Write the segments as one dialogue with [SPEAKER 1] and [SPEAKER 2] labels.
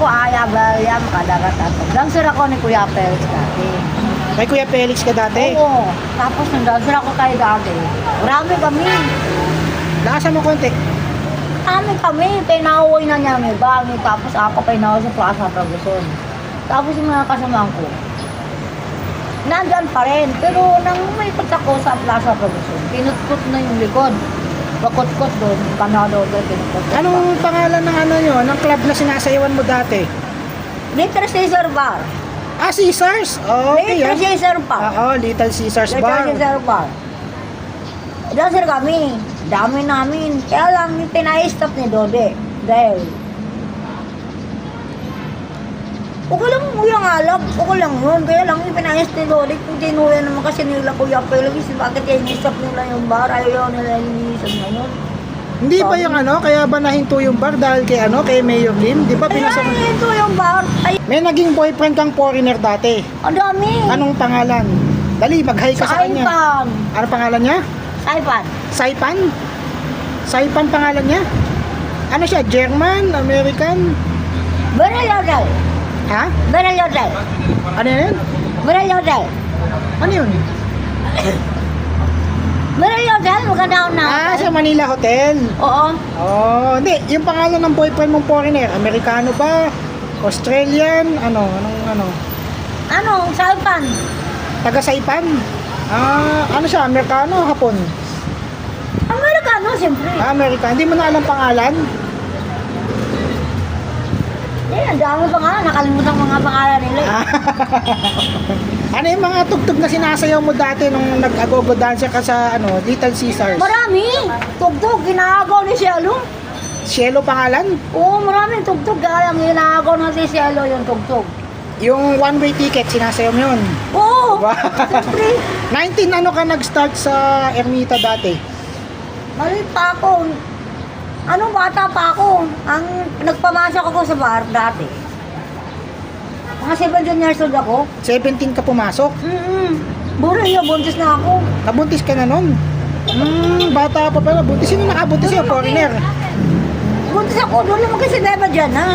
[SPEAKER 1] ko Aya William Kadaratatog. Dancer ako ni Kuya Felix dati.
[SPEAKER 2] Kay Kuya Felix ka dati?
[SPEAKER 1] Oo. Tapos nung dancer ako tayo dati. Marami kami.
[SPEAKER 2] Lakasan mo konti.
[SPEAKER 1] Kami. Pinauwi na niya may bangin. Tapos ako pinauwi sa Plaza Provision. Tapos yung mga kasamahan ko. Nandyan pa rin. Pero nang may ako sa Plaza Provision, pinutkot na yung likod. Bakot-kot doon, kanado doon, pinutkot.
[SPEAKER 2] Anong pangalan ng ano nyo? Ng club na sinasayawan mo dati?
[SPEAKER 1] Little Caesar Bar.
[SPEAKER 2] Ah, Caesars? Oh, okay.
[SPEAKER 1] Little Caesar Bar.
[SPEAKER 2] Oo, Little Caesars
[SPEAKER 1] Little
[SPEAKER 2] Bar.
[SPEAKER 1] Caesar Bar. Dancer kami. Dami namin. Kaya lang yung pinai-stop ni Dode. Dahil okay lang yung alak. Okay lang yun. Kaya lang yung pinai-stop ni Dode. Kung tinuya naman kasi nila Kuya Felix. Bakit yung stop nila yung bar? Ayaw nila iniisip ngayon.
[SPEAKER 2] Hindi ba yung ano, kaya ba nahinto yung bar dahil kay ano, kay Mayor Lim? Di ba
[SPEAKER 1] Kaya
[SPEAKER 2] pinasok?
[SPEAKER 1] ito yung bar. Ay,
[SPEAKER 2] May naging boyfriend kang foreigner dati.
[SPEAKER 1] ang dami.
[SPEAKER 2] Anong pangalan? Dali, mag-hi ka sa kanya.
[SPEAKER 1] Saipan.
[SPEAKER 2] Ano pangalan niya?
[SPEAKER 1] Saipan.
[SPEAKER 2] Saipan? Saipan pangalan niya? Ano siya? German? American?
[SPEAKER 1] Beryl Hotel.
[SPEAKER 2] Ha?
[SPEAKER 1] Beryl Hotel.
[SPEAKER 2] Ano yun?
[SPEAKER 1] Beryl Hotel.
[SPEAKER 2] Ano yun?
[SPEAKER 1] Beryl Hotel, maganda ako na.
[SPEAKER 2] Ah, sa Manila Hotel.
[SPEAKER 1] Oo.
[SPEAKER 2] Oh, hindi. Yung pangalan ng boyfriend mong foreigner, Amerikano ba? Australian? Ano?
[SPEAKER 1] Ano, Saipan.
[SPEAKER 2] Taga Saipan? Ah, ano siya? Amerikano o Hapon?
[SPEAKER 1] Amerikano, siyempre.
[SPEAKER 2] Ah, Amerika. Hindi mo na alam pangalan?
[SPEAKER 1] Eh, ang dami pa nga. Nakalimutan ko mga pangalan nila.
[SPEAKER 2] Ah. Ano yung mga tugtog na sinasayaw mo dati nung nag-agogo dancer ka sa ano, Little Caesars?
[SPEAKER 1] Marami. Tugtog, ginagaw ni Cielo.
[SPEAKER 2] Cielo pangalan?
[SPEAKER 1] Oo, maraming tugtog. Kaya lang ginagaw natin si Cielo yung tugtog.
[SPEAKER 2] Yung one-way ticket, sinasayaw mo yun?
[SPEAKER 1] Oo,
[SPEAKER 2] Wow.
[SPEAKER 1] siyempre.
[SPEAKER 2] 19 ano ka nag-start sa Ermita dati?
[SPEAKER 1] Malit pa ako. Ano, bata pa ako. Ang nagpamasok ako sa bar dati. Mga 17 years old ako.
[SPEAKER 2] 17 ka pumasok?
[SPEAKER 1] Buray yun, buntis na ako.
[SPEAKER 2] Nabuntis ka na nun? Bata pa pala. Buntis. Sino nakabuntis sa'yo? Foreigner?
[SPEAKER 1] Buntis ako, doon lumaki si Beba dyan, ha?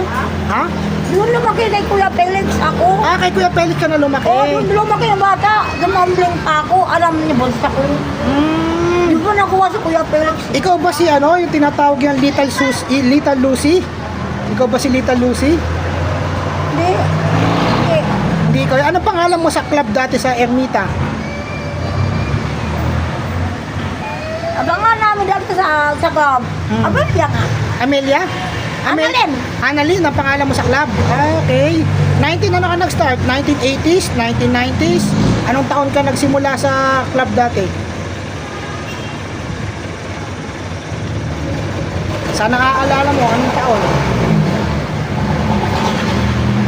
[SPEAKER 2] Ha?
[SPEAKER 1] Doon lumaki kay Kuya Felix ako.
[SPEAKER 2] Ah, kay Kuya Felix ka na lumaki.
[SPEAKER 1] Oo, doon lumaki yung bata. Dumambling pa ako. Alam niya, buntis ako. Hindi ko nakuha sa Kuya Felix.
[SPEAKER 2] Ikaw ba si ano, yung tinatawag yung Little Lucy? Ikaw ba si Little Lucy?
[SPEAKER 1] Hindi. Hindi.
[SPEAKER 2] Hindi ko. Ano pangalan mo sa club dati sa Ermita?
[SPEAKER 1] Abangan namin dito sa club. Amelia nga.
[SPEAKER 2] Amelia?
[SPEAKER 1] Annalyn.
[SPEAKER 2] Annalyn, ang pangalan mo sa club? Ah, okay. 19 ano ka nag-start? 1980s? 1990s? Anong taon ka nagsimula sa club dati? Sana naaalala mo, anong taon?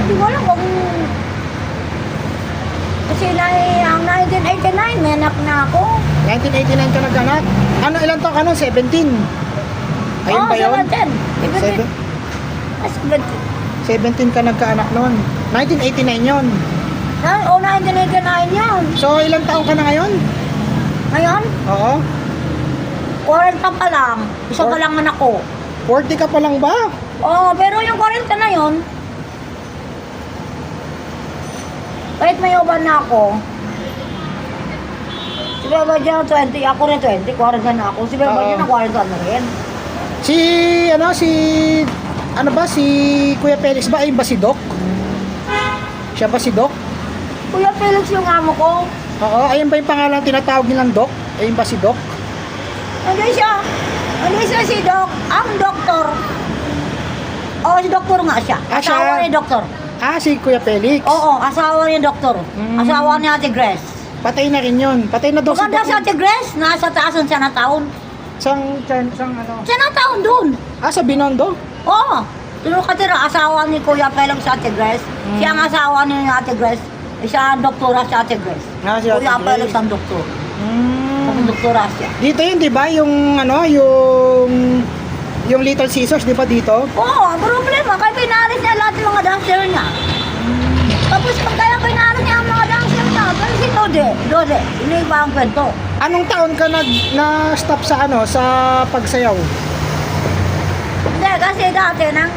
[SPEAKER 1] Hindi ko alam kung... Kasi ang 1989, may anak na ako.
[SPEAKER 2] 1989 ka nagkanak? Ano, ilang taon ka nun? 17? Ayun ba yun?
[SPEAKER 1] 17.
[SPEAKER 2] Seven-
[SPEAKER 1] 17.
[SPEAKER 2] 17 ka nagkaanak noon. 1989 yon.
[SPEAKER 1] O, 1989 yan.
[SPEAKER 2] So, ilang taon ka na ngayon?
[SPEAKER 1] Ngayon,
[SPEAKER 2] Oo.
[SPEAKER 1] 40 pa lang. Isa pa lang anak ko.
[SPEAKER 2] 40 ka pa lang ba?
[SPEAKER 1] Oo, pero yung 40 na yun, kahit may uban na ako, si Beba dyan 20, ako rin 20, 40 na ako. Si Beba
[SPEAKER 2] Oo.
[SPEAKER 1] dyan na 40 na rin.
[SPEAKER 2] Ano ba, si Kuya Felix ba? Ayun ba si Doc? Siya ba si Doc?
[SPEAKER 1] Kuya Felix yung amo ko.
[SPEAKER 2] Oo, ayun ba yung pangalan tinatawag nilang Doc? Ayun ba si Doc?
[SPEAKER 1] Hindi siya. Hindi siya si Doc. Ang doktor. Oo, si doktor nga siya.
[SPEAKER 2] Ah, siya?
[SPEAKER 1] Asawa ni doktor.
[SPEAKER 2] Ah, si Kuya Felix.
[SPEAKER 1] Oo, asawa ni doktor. Asawa ni Ate Grace.
[SPEAKER 2] Patay na rin yun. Patay na daw si
[SPEAKER 1] Maganda
[SPEAKER 2] Doc.
[SPEAKER 1] si Ate Grace. Nasa taasan siya na taon.
[SPEAKER 2] Sang ano?
[SPEAKER 1] Siya na taon doon.
[SPEAKER 2] Ah, sa Binondo?
[SPEAKER 1] Oo. Doon katira, asawa ni Kuya Felix sa Ate Grace. Siya ang asawa ni Ate Grace. Siya ang doktora si Ate Grace.
[SPEAKER 2] Ah, si Ate
[SPEAKER 1] Kuya
[SPEAKER 2] Grace.
[SPEAKER 1] Felix ang doktor. Ang doktora siya.
[SPEAKER 2] Dito yun, di ba? Yung ano, yung Little Caesars, di ba dito?
[SPEAKER 1] Oo, ang problema, kaya pinalis niya lahat ng mga dancer niya. Tapos pag kaya pinalis niya ang mga dancer niya, pero si Dode, iniba ang kwento.
[SPEAKER 2] Anong taon ka na-stop sa ano, sa pagsayaw?
[SPEAKER 1] Hindi, kasi dati, nang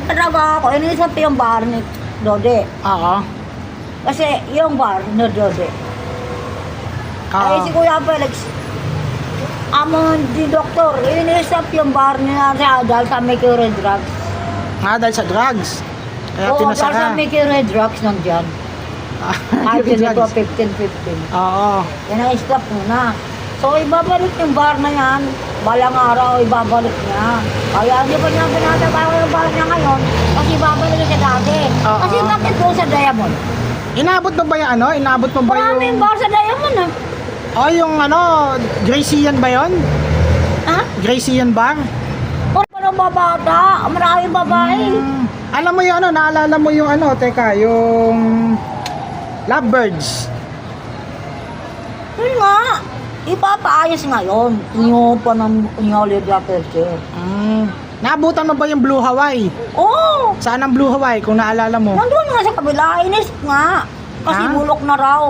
[SPEAKER 1] talaga ako, inisip yung bar ni Dode.
[SPEAKER 2] Oo.
[SPEAKER 1] Kasi yung bar ni Dode. Ay, si Kuya Felix, di doktor, inisip yung bar niya sa dahil sa may cure drugs.
[SPEAKER 2] Dahil sa drugs. Kaya
[SPEAKER 1] Oo, dahil sa
[SPEAKER 2] pinasara.
[SPEAKER 1] may cure drugs nandiyan. Kahit
[SPEAKER 2] Yung
[SPEAKER 1] nito
[SPEAKER 2] drugs.
[SPEAKER 1] 15-15.
[SPEAKER 2] Oo.
[SPEAKER 1] Yan ang stop muna. So, ibabalik yung bar na yan. Balang araw, ibabalik niya. Kaya hindi pa niya pinatabawa yung bar niya ngayon kasi ibabalik niya dati.
[SPEAKER 2] Oo.
[SPEAKER 1] Kasi bakit doon sa Diamond?
[SPEAKER 2] Inabot mo ba yung ano? Inabot mo ba
[SPEAKER 1] Maraming
[SPEAKER 2] yung...
[SPEAKER 1] bar sa Diamond ah.
[SPEAKER 2] Oh, yung ano, Gracian ba yun?
[SPEAKER 1] Ha?
[SPEAKER 2] Gracian bar?
[SPEAKER 1] Parang babata, maraming babae.
[SPEAKER 2] Alam mo yung ano, naalala mo yung ano, teka, yung Lovebirds.
[SPEAKER 1] Yun nga, ipapaayos ngayon. Yung pa ng Olivia Perche.
[SPEAKER 2] Naabutan mo ba yung Blue Hawaii?
[SPEAKER 1] Oo,
[SPEAKER 2] Saan ang Blue Hawaii kung naalala mo?
[SPEAKER 1] nandun nga sa kabila, inis nga. Kasi
[SPEAKER 2] Ha?
[SPEAKER 1] bulok na raw.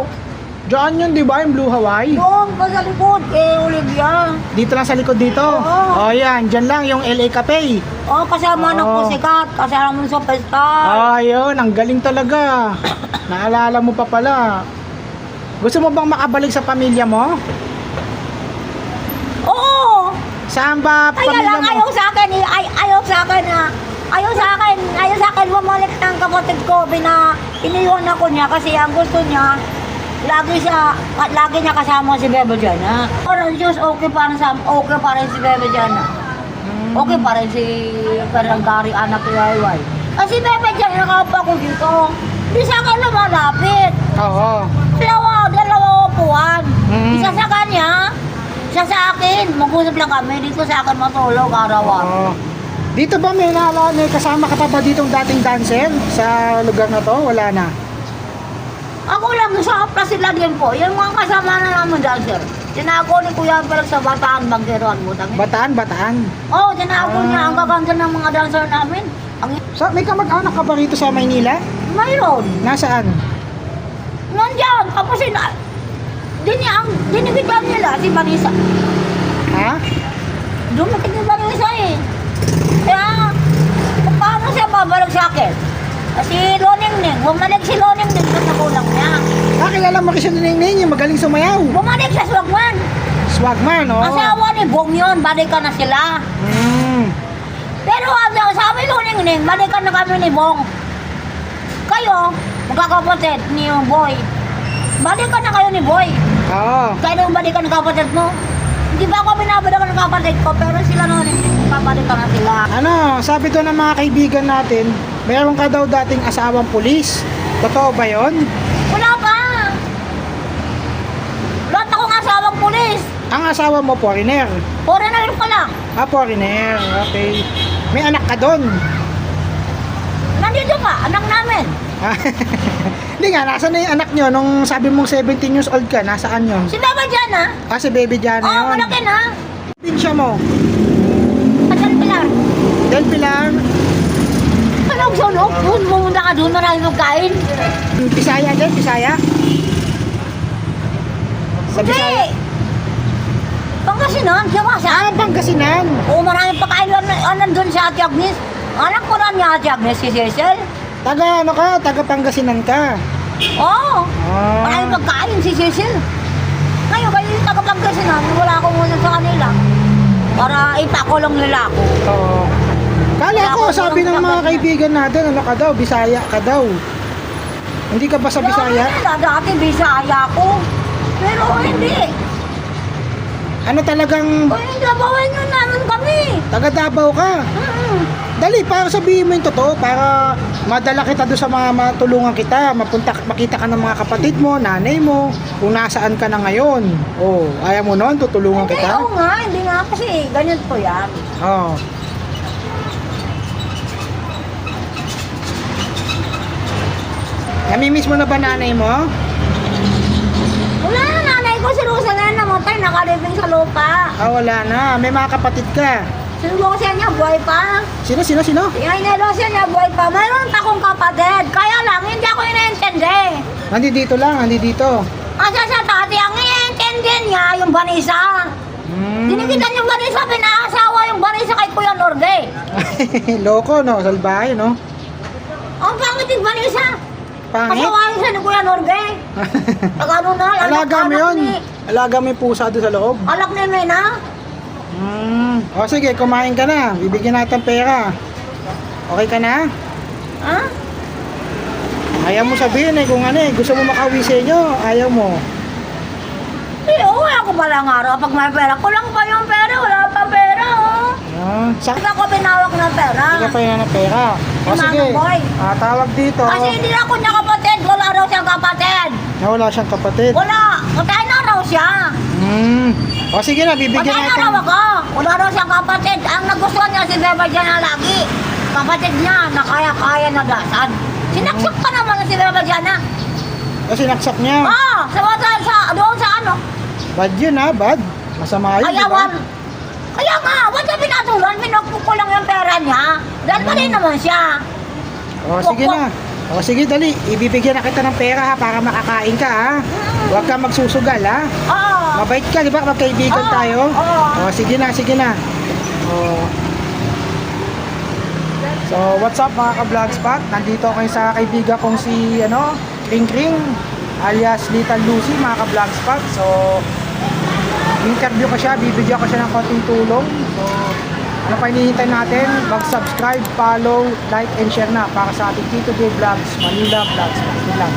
[SPEAKER 2] Diyan yun, di ba, yung Blue Hawaii?
[SPEAKER 1] Doon pa sa likod, Olivia.
[SPEAKER 2] Dito lang sa likod dito.
[SPEAKER 1] Oo.
[SPEAKER 2] Oh, yan, dyan lang yung LA Cafe.
[SPEAKER 1] Oh, kasama ng
[SPEAKER 2] Oo.
[SPEAKER 1] Pusikat, kasama mo sa pesta.
[SPEAKER 2] Ah, yun, ang galing talaga. Naalala mo pa pala. Gusto mo bang makabalik sa pamilya mo?
[SPEAKER 1] Oo!
[SPEAKER 2] Saan ba
[SPEAKER 1] Kaya
[SPEAKER 2] pamilya
[SPEAKER 1] lang
[SPEAKER 2] mo?
[SPEAKER 1] ayaw sa akin, ayaw sa akin na, ayaw sa akin bumalik ng kapatid ko, iniwan ako niya kasi ang gusto niya, lagi niya kasama si Bebe Diana. Parang Diyos, okay pa rin si Bebe Diana. Okay pa rin si Ferrangari, anak ni Wayway. Kasi Bebe Diana, nakaupo ako dito. Di sa akin lumalapit.
[SPEAKER 2] Oo.
[SPEAKER 1] Dalawa upuan.
[SPEAKER 2] Mm.
[SPEAKER 1] Isa sa kanya, isa sa akin. Mag-usap lang kami. Dito sa akin matulog araw-araw.
[SPEAKER 2] Oo. Dito ba may naalala, may kasama ka pa ba ditong dating dancer sa lugar na to? Wala na.
[SPEAKER 1] Ako lang sa sila din po. Yung mga kasama na naman dancer. Tinago ni Kuya Felix sa Bataan, Bangkeroan mo.
[SPEAKER 2] Bataan.
[SPEAKER 1] Oo, tinago niya. Ang gaganda ng mga dancer namin.
[SPEAKER 2] May kamag-anak ka ba rito sa Maynila?
[SPEAKER 1] Mayroon.
[SPEAKER 2] Nasaan?
[SPEAKER 1] Nandiyan. Tapos dinibitan nila si Vanessa.
[SPEAKER 2] Ha?
[SPEAKER 1] Dumating si Vanessa eh. Kaya, paano siya babalik sa akin? Kasi Loningning, bumalik si Loningning sa nakulang niya.
[SPEAKER 2] Kilala mo kasi Ningning, yung magaling sumayaw.
[SPEAKER 1] Bumalik sa Swagman.
[SPEAKER 2] Swagman, oo.
[SPEAKER 1] Asawa ni Bong yun, balikan na sila. Pero sabi Loningning, balikan na kami ni Bong. Kayo, magkakapatid ni Boy. Balikan na kayo ni Boy.
[SPEAKER 2] Oo.
[SPEAKER 1] Kaya nung balikan ng kapatid mo, hindi ba ako binabalikan ng kapatid ko, pero sila noon, babalikan na sila.
[SPEAKER 2] Ano, sabi to ng mga kaibigan natin, meron ka daw dating asawang pulis. Totoo ba yon?
[SPEAKER 1] Wala pa! Lahat akong asawang pulis.
[SPEAKER 2] Ang asawa mo, foreigner.
[SPEAKER 1] Foreigner pa lang.
[SPEAKER 2] Foreigner. Okay. May anak ka doon.
[SPEAKER 1] Nandito ka, anak namin.
[SPEAKER 2] Hindi nga, nasaan na yung anak nyo? Nung sabi mong 17 years old ka, nasaan yun?
[SPEAKER 1] Si Baba dyan ha?
[SPEAKER 2] Si Baby Diana
[SPEAKER 1] Oo,
[SPEAKER 2] yun.
[SPEAKER 1] malaki na.
[SPEAKER 2] Pinsya mo.
[SPEAKER 1] Kasal Pilar.
[SPEAKER 2] Del Pilar.
[SPEAKER 1] Anong sunog? Pumunta ka doon, maraming magkain.
[SPEAKER 2] Bisaya din, Bisaya. Sa Bisaya.
[SPEAKER 1] Hindi. Pangasinan, Siyawasan.
[SPEAKER 2] Pangasinan.
[SPEAKER 1] Oo, maraming pagkain nandun si Ate Agnes. Anak ko na niya Ate Agnes, si Cecil.
[SPEAKER 2] Taga ano ka? Taga Pangasinan ka.
[SPEAKER 1] Oo.
[SPEAKER 2] Ah.
[SPEAKER 1] Maraming pagkain si Cecil. Ngayon, kayo yung taga-Pangasinan, wala akong muna sa kanila. Para ipakulong nila ako.
[SPEAKER 2] Oo. Kala ko, sabi ng mga kaibigan natin, ano ka daw, Bisaya ka daw. Hindi ka ba sa Bisaya?
[SPEAKER 1] Dati Bisaya ko. Pero hindi.
[SPEAKER 2] Ano talagang
[SPEAKER 1] Kaya trabawan nyo namin kami.
[SPEAKER 2] taga Davao ka? Dali, para sabihin mo yung totoo, para madala kita doon sa mga matulungan kita, makita ka ng mga kapatid mo, nanay mo, kung nasaan ka na ngayon. Oh, ayaw mo noon, tutulungan
[SPEAKER 1] Hindi,
[SPEAKER 2] kita?
[SPEAKER 1] oo nga. Hindi nga kasi. Ganyan po yan.
[SPEAKER 2] Oo. Namimiss mo na ba nanay mo?
[SPEAKER 1] Wala na nanay ko. Si Rosa na namatay. Nakalibing sa lupa.
[SPEAKER 2] Wala na. May mga kapatid ka.
[SPEAKER 1] Si Rosa niya buhay pa.
[SPEAKER 2] Sino?
[SPEAKER 1] Yung Rosa niya buhay pa. Mayroon pa akong kapatid. Kaya lang, hindi ako inaintindi.
[SPEAKER 2] Nandito lang, nandito.
[SPEAKER 1] Kasi sa tati, ang inaintindi niya, yung Vanessa. Dinikitan yung Vanessa, pinaasawa yung Vanessa kay Kuya Norge.
[SPEAKER 2] Loko, no? Salbahe, no?
[SPEAKER 1] Ang pangit yung Vanessa.
[SPEAKER 2] Pangit.
[SPEAKER 1] Kasawahin siya ni Kuya Norge. Pag ano na,
[SPEAKER 2] Alaga mo yun.
[SPEAKER 1] ni,
[SPEAKER 2] Alaga mo yung pusa doon sa loob.
[SPEAKER 1] alak ni Mena.
[SPEAKER 2] O sige, kumain ka na. Bibigyan natin pera. Okay ka na?
[SPEAKER 1] Ha?
[SPEAKER 2] Ayaw mo sabihin eh kung ano eh. Gusto mo makauwi sa inyo. Ayaw mo.
[SPEAKER 1] Uwi ako palang araw. Pag may pera, kulang pa yung pera. Wala pa pera, oh.
[SPEAKER 2] Sa
[SPEAKER 1] Hindi ako pinawak ng pera.
[SPEAKER 2] Hindi ka pa yun ng pera. O
[SPEAKER 1] Si
[SPEAKER 2] sige.
[SPEAKER 1] Manong Boy.
[SPEAKER 2] Tawag dito.
[SPEAKER 1] Kasi hindi ako niya kapatid. Wala raw siyang kapatid.
[SPEAKER 2] Na wala siyang kapatid.
[SPEAKER 1] Wala. Patay na raw siya.
[SPEAKER 2] O sige na, bibigyan
[SPEAKER 1] Patay na
[SPEAKER 2] natin.
[SPEAKER 1] raw ako. Wala raw siyang kapatid. Ang nagustuhan niya si Beba Diana lagi. Kapatid niya na kaya-kaya na dasan. Sinaksak pa naman si Beba Diana.
[SPEAKER 2] Kasi naksak niya.
[SPEAKER 1] Doon sa ano.
[SPEAKER 2] Bad yun ha, bad. Masama yun, di ba?
[SPEAKER 1] Ayawan. Kaya nga, ba't niya pinatulan? Pinagpuko lang yung pera niya. Dahil pa rin naman siya.
[SPEAKER 2] O sige na. O sige, dali. Ibibigyan na kita ng pera ha, para makakain ka ha. Huwag ka magsusugal ha.
[SPEAKER 1] Oo.
[SPEAKER 2] Mabait ka, di ba? Magkaibigan
[SPEAKER 1] Oo,
[SPEAKER 2] tayo.
[SPEAKER 1] oo.
[SPEAKER 2] O sige na, sige na. So, what's up mga ka-vlogspot? Nandito kayo sa kaibigan kong si, Kring Kring, alias Little Lucy, mga ka-vlogspot. So, interview ko siya, bibigyan ko siya ng konting tulong. So, ano pa hinihintay natin? Mag-subscribe, follow, like, and share na para sa ating Tito J Vlogs, Manila Vlogs. Yun lang.